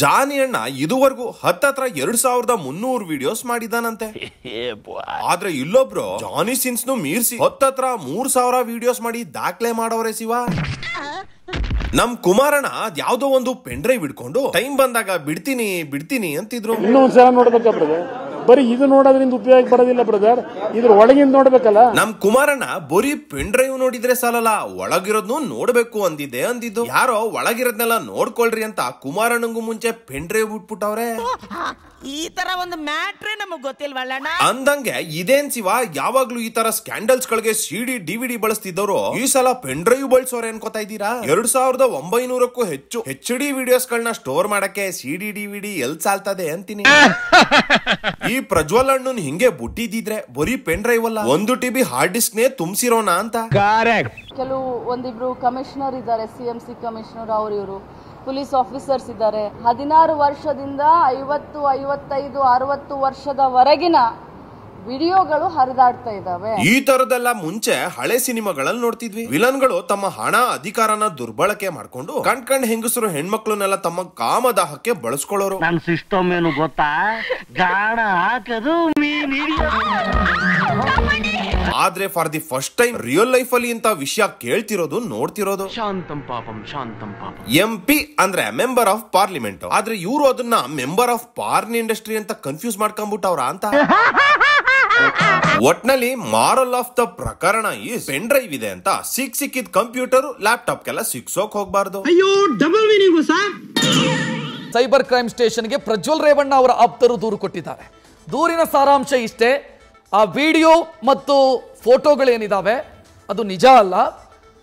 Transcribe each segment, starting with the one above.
ಜಾನಿ ಅಣ್ಣ ಇದುವರೆಗೂ ಹತ್ತತ್ರ 2300 ವಿಡಿಯೋಸ್ ಮಾಡಿದಾನಂತೆ. ಆದ್ರೆ ಇಲ್ಲೊಬ್ರು ಜಾನಿ ಸಿನ್ಸ್ ಮೀರ್ಸಿ ಹತ್ತತ್ರ 3000 ವಿಡಿಯೋಸ್ ಮಾಡಿ ದಾಖಲೆ ಮಾಡವ್ರೆ ಶಿವ. ನಮ್ ಕುಮಾರಣ್ಣ ಯಾವ್ದೋ ಒಂದು ಪೆನ್ ಡ್ರೈವ್ ಇಟ್ಕೊಂಡು ಟೈಮ್ ಬಂದಾಗ ಬಿಡ್ತೀನಿ ಅಂತಿದ್ರು. ಇನ್ನೊಂದ್ಸಲ ನೋಡ್ಬೇಕ ಬ್ರದರ್, ಬರೀ ಇದು ನೋಡೋದ್ರಿಂದ ಉಪಯೋಗ ಬರೋದಿಲ್ಲ ಬ್ರದರ್, ಇದ್ರ ಒಳಗಿಂದ ನೋಡ್ಬೇಕಲ್ಲ. ನಮ್ ಕುಮಾರಣ್ಣ ಬರೀ ಪೆನ್ ಡ್ರೈವ್ ನೋಡಿದ್ರೆ ಸಾಲಲ್ಲ, ಒಳಗಿರೋದ್ನು ನೋಡ್ಬೇಕು ಅಂದಿದ್ದು. ಯಾರೋ ಒಳಗಿರೋದ್ನೆಲ್ಲ ನೋಡ್ಕೊಳ್ರಿ ಅಂತ ಕುಮಾರಣ್ಣಂಗೂ ಮುಂಚೆ ಪೆನ್ ಡ್ರೈವ್ ಬಿಟ್ಬಿಟ್ಟವ್ರೆ. ಈ ತರ ಒಂದು ಮ್ಯಾಟ್ರೇ ನಮಗ್ ಗೊತ್ತಿಲ್ವಲ್ಲಣ್ಣ. ಅಂದಂಗೆ ಇದೇನ್ ಶಿವ, ಯಾವಾಗ್ಲೂ ಈ ತರ ಸ್ಕ್ಯಾಂಡಲ್ಸ್ ಗಳಿಗೆ CD DVD ಬಳಸ್ತಿದ್ದವರು ಈ ಸಲ ಪೆನ್ ಡ್ರೈವ್ ಬಳಸೋರೆ ಅನ್ಕೋತಾ ಇದ್ದೀರಾ? 2900ಕ್ಕೂ ಹೆಚ್ಚು HD ವಿಡಿಯೋಸ್ ಗಳನ್ನ ಸ್ಟೋರ್ ಮಾಡಕ್ಕೆ CD DVD ಎಲ್ ಸಾಲ್ತದೆ ಅಂತೀನಿ. ಈ ಪ್ರಜ್ವಲ್ ಅಣ್ಣನ್ ಹಿಂಗೆ ಬುಟ್ಟಿದ್ರೆ ಬರೀ ಪೆನ್ ಡ್ರೈವ್ ಅಲ್ಲ, 1 TB ಹಾರ್ಡ್ ಡಿಸ್ಕ್ ನೇ ತುಂಬಿಸಿರೋಣ ಅಂತ. ಕೆಲವು ಒಂದಿಬ್ರು ಕಮಿಷನರ್ ಇದ್ದಾರೆ, CMC ಕಮಿಷನರ್, ಇವರು ಪೊಲೀಸ್ ಆಫೀಸರ್ಸ್ ಇದ್ದಾರೆ. 16 ವರ್ಷದಿಂದ 50, 55, 60 ವರ್ಷದವರೆಗಿನ ವಿಡಿಯೋಗಳು ಹರಿದಾಡ್ತಾ ಇದಾವೆ. ಈ ತರದೆಲ್ಲ ಮುಂಚೆ ಹಳೆ ಸಿನಿಮಾಗಳಲ್ಲಿ ನೋಡ್ತಿದ್ವಿ. ವಿಲನ್ಗಳು ತಮ್ಮ ಹಣ ಅಧಿಕಾರನ ದುರ್ಬಳಕೆ ಮಾಡ್ಕೊಂಡು ಕಣ್ ಹೆಂಗಸರು ಹೆಣ್ಮಕ್ಳನ್ನೆಲ್ಲ ತಮ್ಮ ಕಾಮದಾಹಕ್ಕೆ ಬಳಸ್ಕೊಳ್ಳೋರು. ನನ್ ಸಿಸ್ಟಮ್ ಏನು ಗೊತ್ತಾ, ಗಾಣ ಹಾಕದು ಆದ್ರೆ for the first time real life ಅಲ್ಲಿ ಇಂತ ವಿಷಯ ಕೇಳ್ತಿರೋದು ನೋಡ್ತಿರೋದು. ಶಾಂತಂ ಪಾಪಂ MP ಅಂದ್ರೆ ಮೆಂಬರ್ ಆಫ್ ಪಾರ್ಲಿಮೆಂಟ್. ಆದ್ರೆ ಇವರು ಅದನ್ನ ಮೆಂಬರ್ ಆಫ್ ಪಾರ್ನ್ ಇಂಡಸ್ಟ್ರಿ ಅಂತ ಕನ್ಫ್ಯೂಸ್ ಮಾಡ್ಕೊಂಡ್ಬಿಟ್ಟವ್ರ ಅಂತ. ಒಟ್ನಲ್ಲಿ ಮಾರಲ್ ಆಫ್ ದ ಪ್ರಕರಣ ಈ ಪೆನ್ ಡ್ರೈವ್ ಇದೆ ಅಂತ ಸಿಕ್ಕಿದ್ ಕಂಪ್ಯೂಟರ್ ಲ್ಯಾಪ್ಟಾಪ್ ಕೆಲ್ಲ ಸಿಕ್ಸೋಕ್ ಹೋಗ್ಬಾರ್ದು. ಸೈಬರ್ ಕ್ರೈಮ್ ಸ್ಟೇಷನ್ಗೆ ಪ್ರಜ್ವಲ್ ರೇವಣ್ಣ ಅವರ ಆಪ್ತರು ದೂರು ಕೊಟ್ಟಿದ್ದಾರೆ. ದೂರಿನ ಸಾರಾಂಶ ಇಷ್ಟೇ: ಆ ವಿಡಿಯೋ ಮತ್ತು ಫೋಟೋಗಳೇನಿದಾವೆ ಅದು ನಿಜ ಅಲ್ಲ,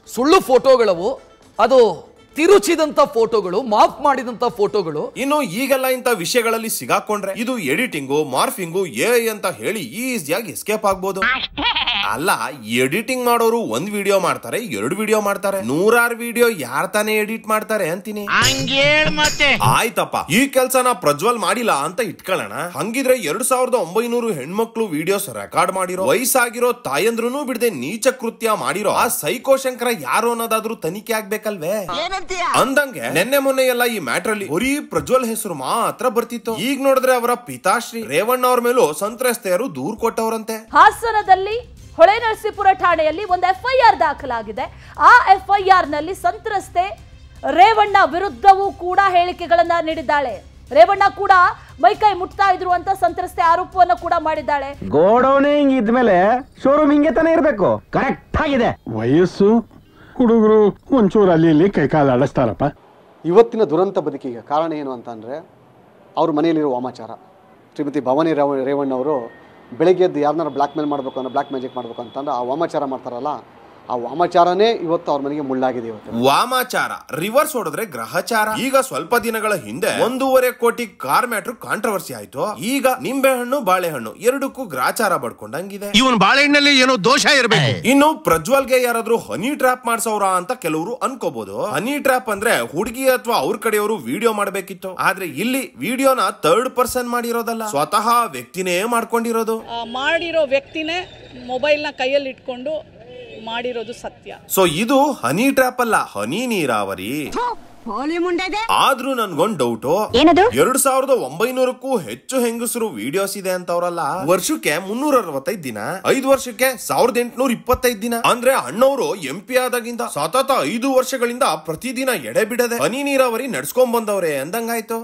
ಸುಳ್ಳು ಫೋಟೋಗಳವು, ಅದು ತಿರುಚಿದಂತ ಫೋಟೋಗಳು, ಮಾಫ್ ಮಾಡಿದಂತ ಫೋಟೋಗಳು. ಇನ್ನು ಈಗೆಲ್ಲ ಇಂತ ವಿಷಯಗಳಲ್ಲಿ ಸಿಗಾಕೊಂಡ್ರೆ ಇದು ಎಡಿಟಿಂಗು, ಮಾರ್ಫಿಂಗು, AI ಅಂತ ಹೇಳಿ ಈಸಿಯಾಗಿ ಎಸ್ಕೇಪ್ ಆಗ್ಬೋದು. ಅಲ್ಲ, ಎಡಿಟಿಂಗ್ ಮಾಡೋರು 1 ವಿಡಿಯೋ ಮಾಡ್ತಾರೆ, 2 ವಿಡಿಯೋ ಮಾಡ್ತಾರೆ, 100 ವಿಡಿಯೋ ಯಾರ್ ತಾನೇ ಎಡಿಟ್ ಮಾಡ್ತಾರೆ ಅಂತೀನಿ. ಆಯ್ತಪ್ಪ, ಈ ಕೆಲ್ಸನ ಪ್ರಜ್ವಲ್ ಮಾಡಿಲ್ಲ ಅಂತ ಇಟ್ಕೊಳ್ಳೋಣ. ಹಂಗಿದ್ರೆ 2900 ಹೆಣ್ಮಕ್ಳು ವಿಡಿಯೋಸ್ ರೆಕಾರ್ಡ್ ಮಾಡಿರೋ, ವಯಸ್ಸಾಗಿರೋ ತಾಯಂದ್ರೂ ಬಿಡದೆ ನೀಚ ಕೃತ್ಯ ಮಾಡಿರೋ ಆ ಸೈಕೋ ಶಂಕರ ಯಾರು ಅನ್ನೋದಾದ್ರೂ ತನಿಖೆ ಆಗ್ಬೇಕಲ್ವೇ? ಅಂದಂಗೆ ನೆನ್ನೆ ಮೊನ್ನೆ ಎಲ್ಲ ಈ ಮ್ಯಾಟರ್ ಅಲ್ಲಿ ಬರೀ ಪ್ರಜ್ವಲ್ ಹೆಸರು ಮಾತ್ರ ಬರ್ತಿತ್ತು. ಈಗ ನೋಡಿದ್ರೆ ಅವರ ಪಿತಾಶ್ರೀ ರೇವಣ್ಣ ಅವ್ರ ಮೇಲೂ ಸಂತ್ರಸ್ತೆಯರು ದೂರು ಕೊಟ್ಟವರಂತೆ. ಹಾಸನದಲ್ಲಿ ಹೊಳೆನರಸೀಪುರ ಠಾಣೆಯಲ್ಲಿ ಒಂದು FIR ದಾಖಲಾಗಿದೆ. ಆ FIR ನಲ್ಲಿ ಸಂತ್ರಸ್ತೆ ರೇವಣ್ಣ ವಿರುದ್ಧವೂ ಕೂಡ ಹೇಳಿಕೆಗಳನ್ನ ನೀಡಿದ್ದಾಳೆ. ರೇವಣ್ಣ ಕೂಡ ಮೈಕೈ ಮುಟ್ತಾ ಇದ್ರು ಅಂತ ಸಂತ್ರಸ್ತೆ ಆರೋಪವನ್ನು ಕೂಡ ಮಾಡಿದ್ದಾಳೆ. ಗೋಡೌನ್ ಹಿಂಗಿದ್ಮೇಲೆ ಶೋರೂಮ್ ಹಿಂಗೆ ತಾನೇ ಇರ್ಬೇಕು. ಕರೆಕ್ಟ್ ಆಗಿದೆ. ವಯಸ್ಸು ಹುಡುಗರು ಒಂಚೂರು ಅಲ್ಲಿ ಇಲ್ಲಿ ಕೈಕಾಲು ಆಡಿಸ್ತಾರಪ್ಪ. ಇವತ್ತಿನ ದುರಂತ ಬದುಕಿಗೆ ಕಾರಣ ಏನು ಅಂತಂದರೆ ಅವ್ರ ಮನೆಯಲ್ಲಿರೋ ವಾಮಾಚಾರ. ಶ್ರೀಮತಿ ಭವಾನಿ ರೇವಣ್ಣ ಅವರು ಬೆಳಗ್ಗೆ ಎದ್ದು ಯಾರನ್ನಾರು ಬ್ಲ್ಯಾಕ್ ಮೇಲ್ ಮಾಡಬೇಕು ಅನ್ನೋ, ಬ್ಲ್ಯಾಕ್ ಮ್ಯಾಜಿಕ್ ಮಾಡಬೇಕು ಅಂತಂದ್ರೆ ಆ ವಾಮಾಚಾರ ಮಾಡ್ತಾರಲ್ಲ, ಆ ವಾಮಾಚಾರನೇ ಇವತ್ತು ಅವ್ರ ಮನೆಗೆ ಮುಳ್ಳಾಗಿದೆ. ಇವತ್ತು ವಾಮಾಚಾರ ರಿವರ್ಸ್ ಹೊಡೆದ್ರೆ ಗ್ರಹಚಾರ. ಈಗ ಸ್ವಲ್ಪ ದಿನಗಳ ಹಿಂದೆ 1.5 ಕೋಟಿ ಕಾರ್ ಮ್ಯಾಟ್ರ್ ಕಾಂಟ್ರವರ್ಸಿ ಆಯ್ತು. ಈಗ ನಿಂಬೆಹಣ್ಣು ಬಾಳೆಹಣ್ಣು ಎರಡಕ್ಕೂ ಗ್ರಾಚಾರ ಬಡ್ಕೊಂಡಂಗಿದೆ. ಇವನ್ ಬಾಳೆಹಣ್ಣಲ್ಲಿ ಏನೋ ದೋಷ ಇರಬೇಕು. ಇನ್ನು ಪ್ರಜ್ವಲ್ಗೆ ಯಾರಾದ್ರೂ ಹನಿ ಟ್ರ್ಯಾಪ್ ಮಾಡ್ಸೋರ ಅಂತ ಕೆಲವರು ಅನ್ಕೋಬಹುದು. ಹನಿ ಟ್ರ್ಯಾಪ್ ಅಂದ್ರೆ ಹುಡುಗಿ ಅಥವಾ ಅವ್ರ ಕಡೆಯವರು ವಿಡಿಯೋ ಮಾಡ್ಬೇಕಿತ್ತು. ಆದ್ರೆ ಇಲ್ಲಿ ವಿಡಿಯೋನ 3rd ಪರ್ಸನ್ ಮಾಡಿರೋದಲ್ಲ, ಸ್ವತಃ ವ್ಯಕ್ತಿನೇ ಮಾಡ್ಕೊಂಡಿರೋದು. ಮಾಡಿರೋ ವ್ಯಕ್ತಿನೇ ಮೊಬೈಲ್ ನ ಕೈಯಲ್ಲಿ ಇಟ್ಕೊಂಡು ಮಾಡಿರೋದು ಸತ್ಯ. ಸೊ ಇದು ಹನಿ ಟ್ರ್ಯಾಪ್ ಅಲ್ಲ, ಹನಿ ನೀರಾವರಿ. ಆದ್ರೂ ನನ್ಗೊಂದ್ ಡೌಟ್, 2900ಕ್ಕೂ ಹೆಚ್ಚು ಹೆಂಗಸರು ವಿಡಿಯೋಸ್ ಇದೆ ಅಂತವ್ರಲ್ಲ. ವರ್ಷಕ್ಕೆ 365 ದಿನ, 5 ವರ್ಷಕ್ಕೆ 1825 ದಿನ. ಅಂದ್ರೆ ಅಣ್ಣವರು MP ಆದಾಗಿಂದ ಸತತ 5 ವರ್ಷಗಳಿಂದ ಪ್ರತಿದಿನ ಎಡೆ ಬಿಡದೆ ಹನಿ ನೀರಾವರಿ ನಡ್ಸ್ಕೊಂಡ್ ಬಂದವ್ರೆ ಅಂದಂಗಾಯ್ತು.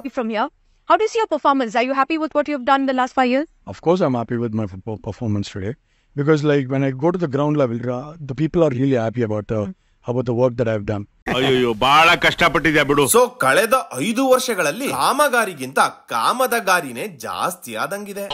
How do you see your performance? Are you happy with what you've done in the last 5 years? Of course I'm happy with my performance today. Because like when I go to the ground level, the people are really happy about the work that I've done. ಅಯ್ಯೋ ಬಹಳ ಕಷ್ಟಪಟ್ಟಿದ್ಯಾ ಬಿಡು. So ಕಳೆದ 5 ವರ್ಷಗಳಲ್ಲಿ ಕಾಮಗಾರಿಗಿಂತ ಕಾಮದಗಾರಿನೇ ಜಾಸ್ತಿ ಆದಂಗಿದೆ.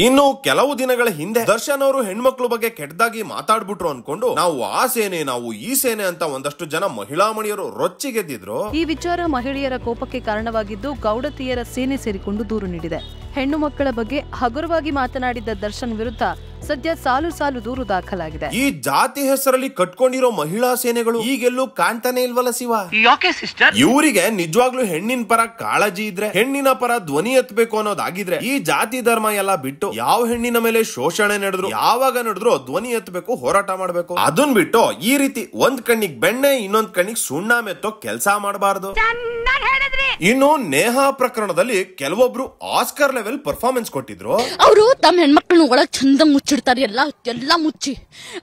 ಇನ್ನು ಕೆಲವು ದಿನಗಳ ಹಿಂದೆ ದರ್ಶನ್ ಅವರು ಹೆಣ್ಮಕ್ಳು ಬಗ್ಗೆ ಕೆಟ್ಟದಾಗಿ ಮಾತಾಡ್ಬಿಟ್ರು ಅನ್ಕೊಂಡು ನಾವು ಆ ಸೇನೆ, ನಾವು ಈ ಸೇನೆ ಅಂತ ಒಂದಷ್ಟು ಜನ ಮಹಿಳಾ ಮಣಿಯರು ರೊಚ್ಚಿಗೆದ್ದಿದ್ರು. ಈ ವಿಚಾರ ಮಹಿಳೆಯರ ಕೋಪಕ್ಕೆ ಕಾರಣವಾಗಿದ್ದು ಗೌಡತಿಯರ ಸೇನೆ ಸೇರಿಕೊಂಡು ದೂರು ನೀಡಿದೆ. ಹೆಣ್ಣು ಮಕ್ಕಳ ಬಗ್ಗೆ ಹಗುರವಾಗಿ ಮಾತನಾಡಿದ್ದ ದರ್ಶನ್ ವಿರುದ್ಧ ಸದ್ಯ ಸಾಲು ಸಾಲು ದೂರು ದಾಖಲಾಗಿದೆ. ಈ ಜಾತಿ ಹೆಸರಲ್ಲಿ ಕಟ್ಕೊಂಡಿರೋ ಮಹಿಳಾ ಸೇನೆಗಳು ಈಗೆಲ್ಲೂ ಕಾಣ್ತಾನೆ ಇಲ್ವಲ್ಲ ಶಿವ? ಯಾಕೆ ಸಿಸ್ಟರ್? ಇವರಿಗೆ ನಿಜವಾಗ್ಲೂ ಹೆಣ್ಣಿನ ಪರ ಕಾಳಜಿ ಇದ್ರೆ, ಹೆಣ್ಣಿನ ಪರ ಧ್ವನಿ ಎತ್ತಬೇಕು ಅನ್ನೋದಾಗಿದ್ರೆ ಈ ಜಾತಿ ಧರ್ಮ ಎಲ್ಲ ಬಿಟ್ಟು ಯಾವ ಹೆಣ್ಣಿನ ಮೇಲೆ ಶೋಷಣೆ ನಡೆದ್ರು, ಯಾವಾಗ ನಡೆದ್ರು ಧ್ವನಿ ಎತ್ತಬೇಕು, ಹೋರಾಟ ಮಾಡ್ಬೇಕು. ಅದನ್ ಬಿಟ್ಟು ಈ ರೀತಿ ಒಂದ್ ಕಣ್ಣಿಗೆ ಬೆಣ್ಣೆ ಇನ್ನೊಂದ್ ಕಣ್ಣಿಗೆ ಸುಣ್ಣ ಮೆತ್ತೋ ಕೆಲಸ ಮಾಡಬಾರ್ದು. ಇನ್ನು ನೇಹಾ ಪ್ರಕರಣದಲ್ಲಿ ಕೆಲವೊಬ್ರು ಆಸ್ಕರ್ ಲೆವೆಲ್ ಪರ್ಫಾರ್ಮೆನ್ಸ್ ಕೊಟ್ಟಿದ್ರು. ಅವರು ತಮ್ಮ ಹೆಣ್ಮಕ್ಳನ್ನ ಒಳಗ್ ಚಂದ ಮುಚ್ಚಿಡ್ತಾರೆ, ಎಲ್ಲ ಮುಚ್ಚಿ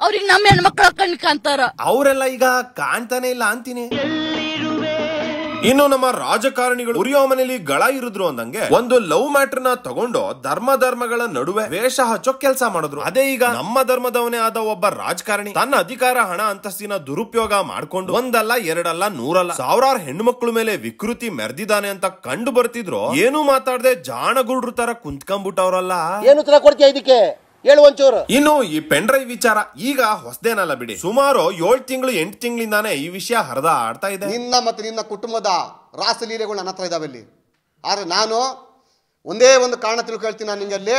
ಅವ್ರಿಗೆ ನಮ್ಮ ಹೆಣ್ಮಕ್ಳ ಕಣ್ ಕಾಣ್ತಾರ. ಅವರೆಲ್ಲ ಈಗ ಕಾಣ್ತಾನೆ ಇಲ್ಲ ಅಂತೀನಿ. ಇನ್ನು ನಮ್ಮ ರಾಜಕಾರಣಿಗಳು ಉರಿಯೋ ಮನೇಲಿ ಗಳ ಇರಿದ್ರು ಅಂದಂಗೆ ಒಂದು ಲವ್ ಮ್ಯಾಟರ್ ನ ತಗೊಂಡು ಧರ್ಮಗಳ ನಡುವೆ ವೇಷ ಹಚ್ಚೋ ಕೆಲಸ ಮಾಡಿದ್ರು. ಅದೇ ಈಗ ನಮ್ಮ ಧರ್ಮದವನೇ ಆದ ಒಬ್ಬ ರಾಜಕಾರಣಿ ತನ್ನ ಅಧಿಕಾರ, ಹಣ, ಅಂತಸ್ತಿನ ದುರುಪಯೋಗ ಮಾಡ್ಕೊಂಡು ಒಂದಲ್ಲ ಎರಡಲ್ಲ 100 ಸಾವಿರಾರು ಹೆಣ್ಮಕ್ಳ ಮೇಲೆ ವಿಕೃತಿ ಮೆರೆದಿದ್ದಾನೆ ಅಂತ ಕಂಡು ಬರ್ತಿದ್ರು. ಏನು ಮಾತಾಡದೆ ಜಾಣಗುಡ್ರು ತರ ಕುಂತ್ಕೊಂಡ್ಬಿಟ್ಟವ್ರಲ್ಲ. ಏನು ಉತ್ತರ ಕೊಡ್ತೀಯ ಇದಕ್ಕೆ? ಇನ್ನು ಈ ಪೆನ್ ಡ್ರೈವ್ ವಿಚಾರ ಈಗ ಹೊಸದೇನಲ್ಲ ಬಿಡಿ. ಸುಮಾರು 7 ತಿಂಗಳು 8 ತಿಂಗಳಿಂದಾನೇ ಈ ವಿಷಯ ಹರಿದ ಆಡ್ತಾ ಇದೆ. ನಿನ್ನ ಮತ್ತು ನಿನ್ನ ಕುಟುಂಬದ ರಾಸಲೀಲೆಗಳು ನನ್ನ ಹತ್ರ ಇದಾವೆ ಅಲ್ಲಿ. ಆದ್ರೆ ನಾನು ಒಂದೇ ಒಂದು ಕಾರಣ ತಿಳ್ಕೊಳ್ತೀನಿ. ನಾನು ನಿಂಗೆ ಅಲ್ಲಿ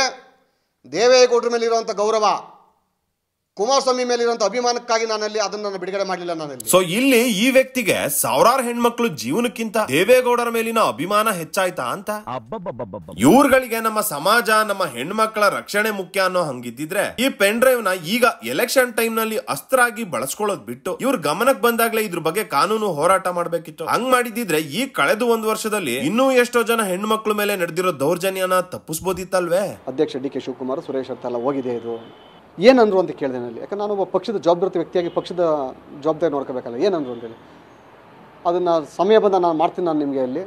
ದೇವೇಗೌಡರ ಮೇಲೆ ಇರುವಂತ ಗೌರವ, ಕುಮಾರಸ್ವಾಮಿ ಮೇಲೆ ಇರುವಂತ ಅಭಿಮಾನಕ್ಕಾಗಿ ನಾನಲ್ಲಿ ಅದನ್ನ ಬಿಡುಗಡೆ ಮಾಡಲಿಲ್ಲ ನಾನಲ್ಲಿ. ಸೊ ಇಲ್ಲಿ ಈ ವ್ಯಕ್ತಿಗೆ ಸಾವಿರಾರು ಹೆಣ್ಮಕ್ಳು ಜೀವನಕ್ಕಿಂತ ದೇವೇಗೌಡರ ಮೇಲಿನ ಅಭಿಮಾನ ಹೆಚ್ಚಾಯ್ತಾ ಅಂತ. ಇವ್ರುಗಳಿಗೆ ನಮ್ಮ ಸಮಾಜ, ನಮ್ಮ ಹೆಣ್ಮಕ್ಳ ರಕ್ಷಣೆ ಮುಖ್ಯ ಅನ್ನೋ ಹಂಗಿದ್ದಿದ್ರೆ ಈ ಪೆನ್ ಡ್ರೈವ್ ನ ಈಗ ಎಲೆಕ್ಷನ್ ಟೈಮ್ ನಲ್ಲಿ ಅಸ್ತ್ರ ಆಗಿ ಬಳಸ್ಕೊಳ್ಳೋದ್ ಬಿಟ್ಟು ಇವ್ರ ಗಮನಕ್ಕೆ ಬಂದಾಗ್ಲೇ ಇದ್ರ ಬಗ್ಗೆ ಕಾನೂನು ಹೋರಾಟ ಮಾಡ್ಬೇಕಿತ್ತು. ಹಂಗ್ ಮಾಡಿದಿದ್ರೆ ಈ ಕಳೆದ 1 ವರ್ಷದಲ್ಲಿ ಇನ್ನೂ ಎಷ್ಟೋ ಜನ ಹೆಣ್ಮಕ್ಳ ಮೇಲೆ ನಡೆದಿರೋ ದೌರ್ಜನ್ಯನ ತಪ್ಪಿಸಬಹುದಿತ್ತಲ್ವೇ? ಅಧ್ಯಕ್ಷ ಡಿ ಕೆ ಶಿವಕುಮಾರ್, ಸುರೇಶ್ ಅಂತ ಎಲ್ಲ ಹೋಗಿದೆ. ಇದು ಏನಂದ್ರು ಅಂತ ಕೇಳಿದೆ ನಲ್ಲಿ. ಯಾಕಂದ್ರೆ ನಾನು ಒಬ್ಬ ಪಕ್ಷದ ಜವಾಬ್ದಾರಿ ವ್ಯಕ್ತಿಯಾಗಿ ಪಕ್ಷದ ಜವಾಬ್ದಾರಿ ನೋಡ್ಕೋಬೇಕಲ್ಲ. ಏನಂದ್ರು ಅಂತೇಳಿ ಅದನ್ನು ಸಮಯ ಬಂದ ನಾನು ಮಾಡ್ತೀನಿ. ನಾನು ನಿಮಗೆ ಅಲ್ಲಿ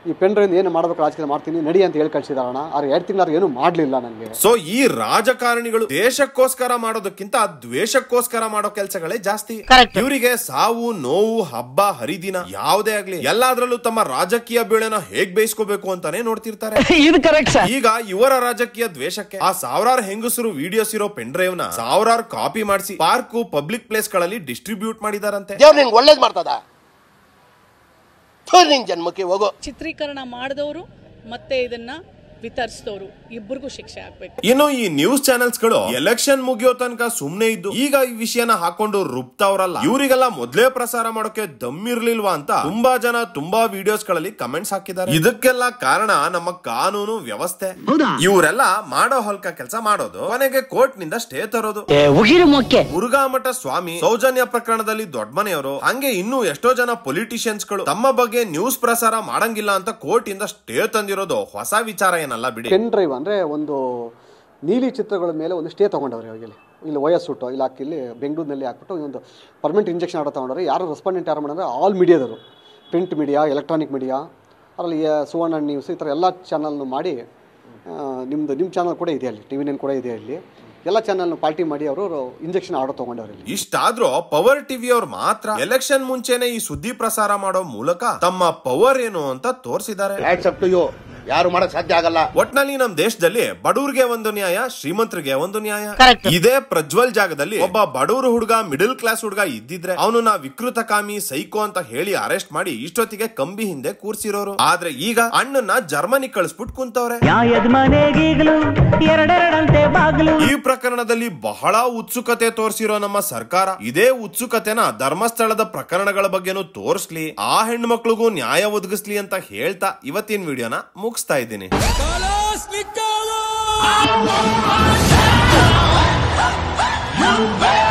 ಈ ಪೆನ್ ಡ್ರೈವ್ ಏನು ಮಾಡಬೇಕು ರಾಜಕೀಯ ಮಾಡ್ತೀನಿ ನಡಿ ಅಂತ ಹೇಳಿ ಕಳಿಸಿದಾರಣ. ಆದ್ರೆ 2 ತಿಂಗಳು ಏನು ಮಾಡಲಿಲ್ಲ ನನಗೆ. ಸೊ ಈ ರಾಜಕಾರಣಿಗಳು ದೇಶಕ್ಕೋಸ್ಕರ ಮಾಡೋದಕ್ಕಿಂತ ದ್ವೇಷಕ್ಕೋಸ್ಕರ ಮಾಡೋ ಕೆಲಸಗಳೇ ಜಾಸ್ತಿ. ಇವರಿಗೆ ಸಾವು, ನೋವು, ಹಬ್ಬ, ಹರಿದಿನ ಯಾವುದೇ ಆಗ್ಲಿ ಎಲ್ಲಾದ್ರಲ್ಲೂ ತಮ್ಮ ರಾಜಕೀಯ ಬೇಳೆನ ಹೇಗ್ ಬೇಯಿಸ್ಕೋಬೇಕು ಅಂತಾನೆ ನೋಡ್ತಿರ್ತಾರೆ. ಈಗ ಇವರ ರಾಜಕೀಯ ದ್ವೇಷಕ್ಕೆ ಆ ಸಾವಿರಾರು ಹೆಂಗಸರು ವಿಡಿಯೋಸ್ ಇರೋ ಪೆನ್ ಡ್ರೈವ್ ನ ಸಾವಿರಾರು ಕಾಪಿ ಮಾಡಿಸಿ ಪಾರ್ಕ್, ಪಬ್ಲಿಕ್ ಪ್ಲೇಸ್ ಗಳಲ್ಲಿ ಡಿಸ್ಟ್ರಿಬ್ಯೂಟ್ ಮಾಡಿದಾರಂತೆ. ಒಳ್ಳೇದ್ ಮಾಡ್ತದ ಜನ್ಮಕ್ಕೆ ಹೋಗೋ. ಚಿತ್ರೀಕರಣ ಮಾಡಿದವರು ಮತ್ತೆ ಇದನ್ನ ವಿತರಿಸಿದವರು ಇಬ್ಬರಿಗೂ ಶಿಕ್ಷೆ ಆಗ್ಬೇಕು. ಇನ್ನು ಈ ನ್ಯೂಸ್ ಚಾನೆಲ್ಸ್ ಗಳು ಎಲೆಕ್ಷನ್ ಮುಗಿಯೋ ತನಕ ಸುಮ್ನೆ ಇದ್ದು ಈಗ ಈ ವಿಷಯನ ಹಾಕೊಂಡು ರುಬ್ತಾವ್ರಲ್ಲ. ಇವರಿಗೆಲ್ಲ ಮೊದ್ಲೇ ಪ್ರಸಾರ ಮಾಡೋಕೆ ದಮ್ ಇರ್ಲಿಲ್ವಾ ಅಂತ ತುಂಬಾ ಜನ ತುಂಬಾ ವಿಡಿಯೋಸ್ ಗಳಲ್ಲಿ ಕಮೆಂಟ್ಸ್ ಹಾಕಿದ್ದಾರೆ. ಇದಕ್ಕೆಲ್ಲ ಕಾರಣ ನಮ್ಮ ಕಾನೂನು ವ್ಯವಸ್ಥೆ. ಇವರೆಲ್ಲ ಮಾಡೋ ಹೊಲ್ಕ ಕೆಲಸ ಮಾಡೋದು, ಕೊನೆಗೆ ಕೋರ್ಟ್ ನಿಂದ ಸ್ಟೇ ತರೋದು. ಮುರುಘಾಮಠ ಸ್ವಾಮಿ ಸೌಜನ್ಯ ಪ್ರಕರಣದಲ್ಲಿ ದೊಡ್ಡ ಮನೆಯವರು, ಹಂಗೆ ಇನ್ನೂ ಎಷ್ಟೋ ಜನ ಪೊಲಿಟಿಷಿಯನ್ಸ್ ಗಳು ತಮ್ಮ ಬಗ್ಗೆ ನ್ಯೂಸ್ ಪ್ರಸಾರ ಮಾಡಂಗಿಲ್ಲ ಅಂತ ಕೋರ್ಟ್ ಇಂದ ಸ್ಟೇ ತಂದಿರೋದು ಹೊಸ ವಿಚಾರ. ಪೆನ್ ಡ್ರೈವ್ ಅಂದ್ರೆ ಒಂದು ನೀಲಿ ಚಿತ್ರಗಳ ಮೇಲೆ ಒಂದು ಸ್ಟೇ ತಗೊಂಡವ್ರೆ. ಇವಾಗ ಇಲ್ಲಿ ವಯಸ್ಸುಟ್ಟು ಇಲ್ಲಿ ಹಾಕಿ ಇಲ್ಲಿ ಬೆಂಗಳೂರಿನಲ್ಲಿ ಹಾಕ್ಬಿಟ್ಟು ಒಂದು ಪರ್ಮನೆಂಟ್ ಇಂಜೆಕ್ಷನ್ ಆಡೋ ತಗೊಂಡ್ರೆ ಯಾರು ರೆಸ್ಪಾಂಡೆಂಟ್ ಯಾರು ಮಾಡಿದ್ರೆ ಆಲ್ ಮೀಡಿಯಾದವರು, ಪ್ರಿಂಟ್ ಮೀಡಿಯಾ, ಎಲೆಕ್ಟ್ರಾನಿಕ್ ಮೀಡಿಯಾ, ಅದರಲ್ಲಿ ಸುವರ್ಣ ನ್ಯೂಸ್ ಈ ಥರ ಎಲ್ಲ ಚಾನಲ್ನು ಮಾಡಿ ನಿಮ್ಮ ಚಾನಲ್ ಕೂಡ ಇದೆ ಅಲ್ಲಿ, TV9 ಕೂಡ ಇದೆ ಅಲ್ಲಿ, ಎಲ್ಲ ಚಾನಲ್ ಪಾರ್ಟಿ ಮಾಡಿ ಅವರು ಇಂಜೆಕ್ಷನ್ ಆಡೋ ತಗೊಂಡವ್ರಲ್ಲಿ. ಇಷ್ಟಾದ್ರೂ ಪವರ್ ಟಿವಿ ಅವ್ರು ಮಾತ್ರ ಎಲೆಕ್ಷನ್ ಮುಂಚೆನೆ ಈ ಸುದ್ದಿ ಪ್ರಸಾರ ಮಾಡೋ ಮೂಲಕ ತಮ್ಮ ಪವರ್ ಏನು ಅಂತ ತೋರಿಸಿದ್ದಾರೆ. ಯಾರು ಮಾಡಕ್ ಸಾಧ್ಯ ಆಗಲ್ಲ. ಒಟ್ನಲ್ಲಿ ನಮ್ ದೇಶದಲ್ಲಿ ಬಡವ್ರಿಗೆ ಒಂದು ನ್ಯಾಯ, ಶ್ರೀಮಂತರಿಗೆ ಒಂದು ನ್ಯಾಯ. ಇದೇ ಪ್ರಜ್ವಲ್ ಜಾಗದಲ್ಲಿ ಒಬ್ಬ ಬಡವ್ರ ಹುಡುಗ, ಮಿಡಲ್ ಕ್ಲಾಸ್ ಹುಡುಗ ಇದ್ದಿದ್ರೆ ಅವನು ವಿಕೃತ ಕಾಮಿ, ಸೈಕೋ ಅಂತ ಹೇಳಿ ಅರೆಸ್ಟ್ ಮಾಡಿ ಇಷ್ಟೊತ್ತಿಗೆ ಕಂಬಿ ಹಿಂದೆ ಕೂರ್ಸಿರೋರು. ಆದ್ರೆ ಈಗ ಅಣ್ಣನ ಜರ್ಮನಿ ಕಳಿಸ್ಬಿಟ್ಟು ಕುಂತವ್ರೆ. ಈ ಪ್ರಕರಣದಲ್ಲಿ ಬಹಳ ಉತ್ಸುಕತೆ ತೋರಿಸಿರೋ ನಮ್ಮ ಸರ್ಕಾರ ಇದೇ ಉತ್ಸುಕತೆನ ಧರ್ಮಸ್ಥಳದ ಪ್ರಕರಣಗಳ ಬಗ್ಗೆನೂ ತೋರಿಸ್ಲಿ, ಆ ಹೆಣ್ಮಕ್ಳಿಗೂ ನ್ಯಾಯ ಒದಗಿಸ್ಲಿ ಅಂತ ಹೇಳ್ತಾ ಇವತ್ತಿನ ವಿಡಿಯೋನ ಮುಗಿಸ್ತಾ ಇದ್ದೀನಿ. Number